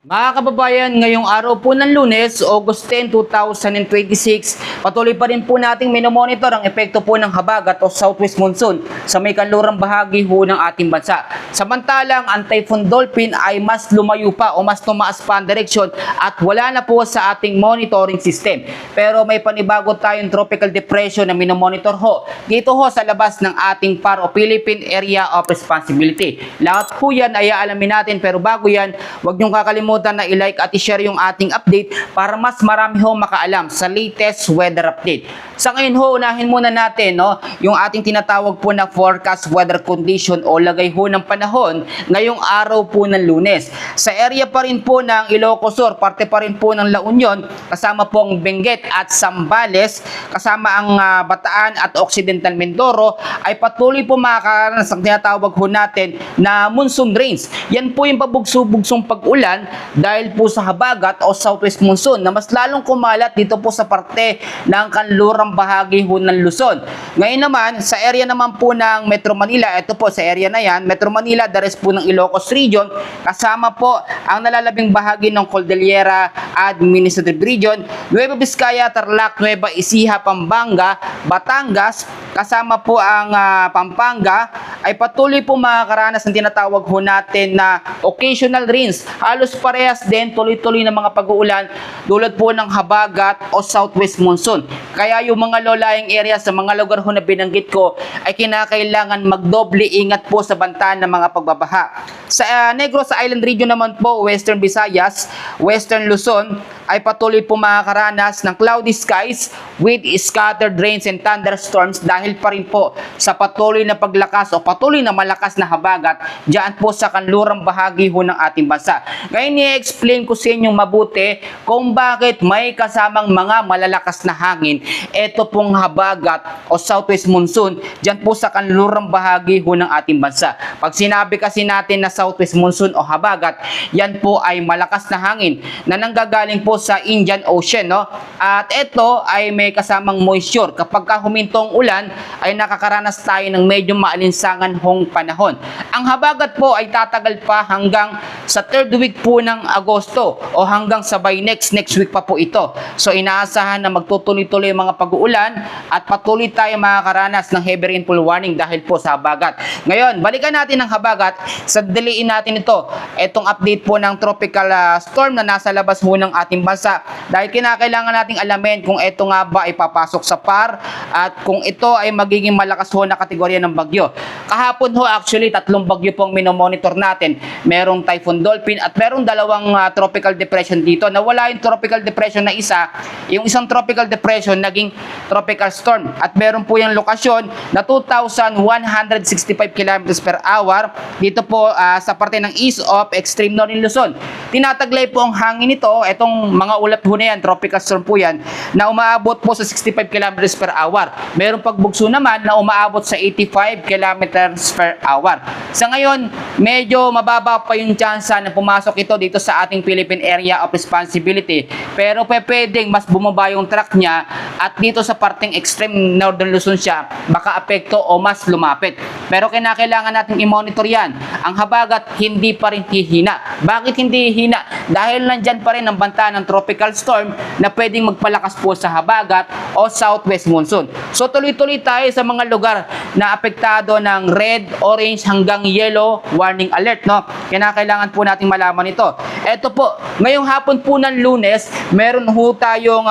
Mga kababayan, ngayong araw po ng Lunes, August 10, 2026, patuloy pa rin po nating minomonitor ang epekto po ng habagat o southwest monsoon sa may kanlurang bahagi ho ng ating bansa. Samantalang ang Typhoon Dolphin ay mas lumayo pa o mas tumaas pa ang direksyon at wala na po sa ating monitoring system. Pero may panibago tayong tropical depression na minomonitor ho dito ho sa labas ng ating PAR o Philippine Area of Responsibility. Lahat po yan ay aalamin natin, pero bago yan, huwag niyong kakalimutan na i-like at i-share yung ating update para mas marami ho makaalam sa latest weather update. Sa ngayon ho, unahin muna natin yung ating tinatawag po na forecast weather condition o lagay ho ng panahon ngayong araw po ng Lunes. Sa area pa rin po ng Ilocos Sur, parte pa rin po ng La Union, kasama po ang Benguet at Zambales, kasama ang Bataan at Occidental Mindoro, ay patuloy po makakaranas ang tinatawag ho natin na monsoon rains. Yan po yung pabugso-bugsong pag-ulan dahil po sa habagat o southwest monsoon na mas lalong kumalat dito po sa parte ng kanlurang bahagi ho ng Luzon. Ngayon naman, sa area naman po ng Metro Manila, ito po sa area na yan, Metro Manila, the rest po ng Ilocos Region, kasama po ang nalalabing bahagi ng Cordillera Administrative Region, Nueva Vizcaya, Tarlac, Nueva Ecija, Pampanga, Batangas, kasama po ang Pampanga, ay patuloy po makakaranas ng tinatawag ho natin na occasional rains. Halos parehas din, tuloy-tuloy na mga pag-uulan dulot po ng habagat o southwest monsoon. Kaya yung mga low-lying area sa mga lugar ho na binanggit ko ay kinakailangan magdoble ingat po sa banta ng mga pagbabaha. Sa Negros Island region naman po, Western Visayas, Western Luzon, ay patuloy po makakaranas ng cloudy skies with scattered rains and thunderstorms dahil pa rin po sa patuloy na paglakas o patuloy na malakas na habagat diyan po sa kanlurang bahagi ho ng ating bansa. Ngayon i-explain ko sa inyong mabuti kung bakit may kasamang mga malalakas na hangin ito pong habagat o southwest monsoon diyan po sa kanlurang bahagi ho ng ating bansa. Pag sinabi kasi natin na southwest monsoon o habagat, yan po ay malakas na hangin na nanggagaling po sa Indian Ocean, At ito ay may kasamang moisture. Kapag humintong ulan, ay nakakaranas tayo ng medyo maalinsangan hong panahon. Ang habagat po ay tatagal pa hanggang sa third week po ng Agosto o hanggang sabay next week pa po ito. So inaasahan na magtutuloy-tuloy mga pag-uulan at patuloy tayo makakaranas ng heavy rainfall warning dahil po sa habagat. Ngayon, balikan natin ang habagat. Sandaliin natin ito. Itong update po ng tropical storm na nasa labas ho ng ating bansa dahil kinakailangan nating alamin kung ito nga ba ay papasok sa PAR at kung ito ay magiging malakas ho na kategorya ng bagyo. Kahapon ho actually tatlong bagyo pong minomonitor natin. Merong Typhoon Dolphin at merong dalawang tropical depression dito. Nawala yung tropical depression na isa, yung isang tropical depression naging tropical storm at meron po yung lokasyon na 2,165 km per hour dito po sa parte ng east of extreme northern Luzon. Tinataglay po ang hangin nito, itong mga ulap ho na yan, tropical storm po yan, na umaabot po sa 65 km per hour. Merong pagbugso naman na umaabot sa 85 km per hour. Sa ngayon, medyo mababa pa yung tsansa na pumasok ito dito sa ating Philippine Area of Responsibility. Pero pwedeng mas bumaba yung track niya at dito sa parteng extreme northern Luzon siya, baka apekto o mas lumapit. Pero kinakailangan natin i-monitor yan. Ang habagat hindi pa rin hihina. Bakit hindi hihina? Dahil nandyan pa rin ang banta ng tropical storm na pwedeng magpalakas po sa habagat o southwest monsoon. So tuloy-tuloy tayo sa mga lugar na apektado ng red, orange hanggang yellow warning alert, Kinakailangan po nating malaman ito. Ito po, ngayong hapon po ng Lunes, meron ho tayong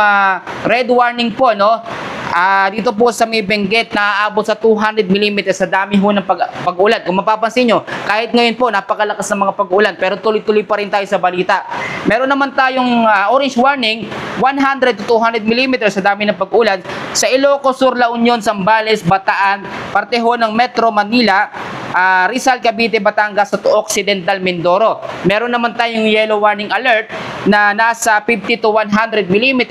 red warning po, dito po sa may Benguet na aabot sa 200 mm sa dami ho ng pag-ulan. Kung mapapansin nyo, kahit ngayon po napakalakas ng mga pag-ulan pero tuloy-tuloy pa rin tayo sa balita. Meron naman tayong orange warning, 100 to 200 mm sa dami ng pag-ulan sa Ilocos Sur, La Union, Zambales, Bataan, parte ho ng Metro Manila, Rizal, Cavite, Batangas at Occidental Mindoro. Meron naman tayong yellow warning alert na nasa 50 to 100 mm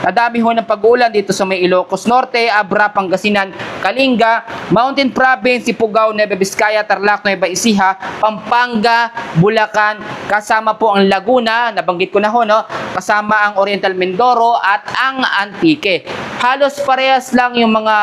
na dami ho ng pag-ulan dito sa may Ilocos Norte, Abra, Pangasinan, Kalinga, Mountain Province, Ifugao, Nueva Vizcaya, Tarlac, Nueva Ecija, Pampanga, Bulacan, kasama po ang Laguna, nabanggit ko na ho, kasama ang Oriental Mindoro at ang Antique. halos parehas lang yung mga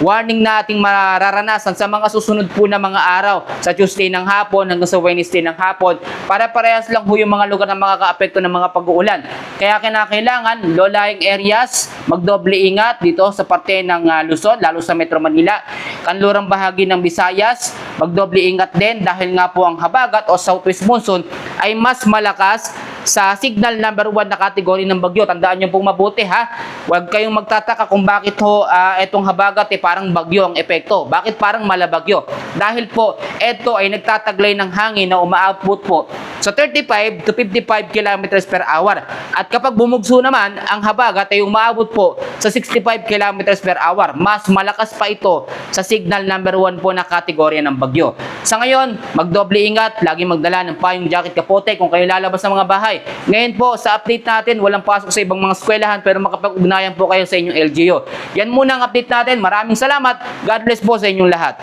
warning na ating mararanasan sa mga susunod po na mga araw. Sa Tuesday ng hapon hanggang sa Wednesday ng hapon, para parehas lang po yung mga lugar na makakaapekto ng mga pag-uulan. Kaya kinakailangan, low-lying areas, magdoble ingat dito sa parte ng Luzon, lalo sa Metro Manila. Kanlurang bahagi ng Visayas, magdoble ingat din dahil nga po ang habagat o southwest monsoon ay mas malakas sa signal number 1 na kategory ng bagyo. Tandaan nyo pong mabuti ha. Huwag kayong magtataka kung bakit itong habagat parang bagyo ang epekto. Bakit parang malabagyo? Dahil po ito ay nagtataglay ng hangin na uma-output po sa 35 to 55 kilometers per hour. At kapag bumugso naman, ang habagat ay umaabot po sa 65 kilometers per hour. Mas malakas pa ito sa signal number 1 po na kategorya ng bagyo. Sa ngayon, magdoble ingat, lagi magdala ng payong, jacket, kapote kung kayo lalabas ng mga bahay. Ngayon po, sa update natin, walang pasok sa ibang mga eskwelahan pero makapag-ugnayan po kayo sa inyong LGU. Yan muna ang update natin. Maraming salamat. God bless po sa inyong lahat.